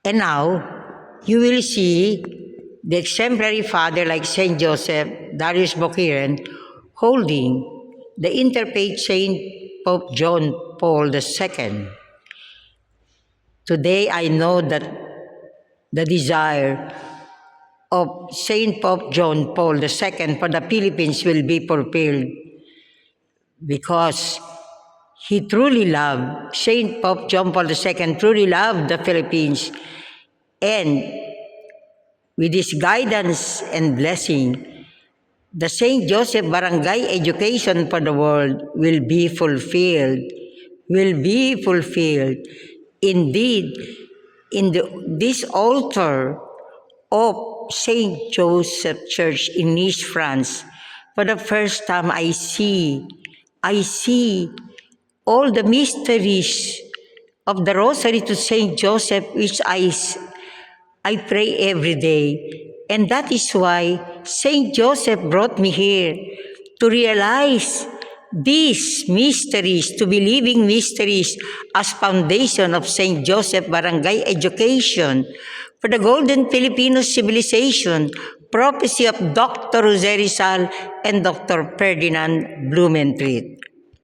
And now, you will see the exemplary father like Saint Joseph, Darius Bokhiren, holding the interfaith Saint Pope John Paul II. Today, I know that the desire of Saint Pope John Paul II for the Philippines will be fulfilled because he truly loved, Saint Pope John Paul II truly loved the Philippines, and with his guidance and blessing, the Saint Joseph Barangay Education for the World will be fulfilled, Indeed, in this altar of Saint Joseph Church in Nice, France, for the first time I see all the mysteries of the Rosary to Saint Joseph, which I pray every day. And that is why Saint Joseph brought me here to realize these mysteries, to be living mysteries as foundation of Saint Joseph Barangay Education for the Golden Filipino Civilization, prophecy of Dr. Jose Rizal and Dr. Ferdinand Blumentritt.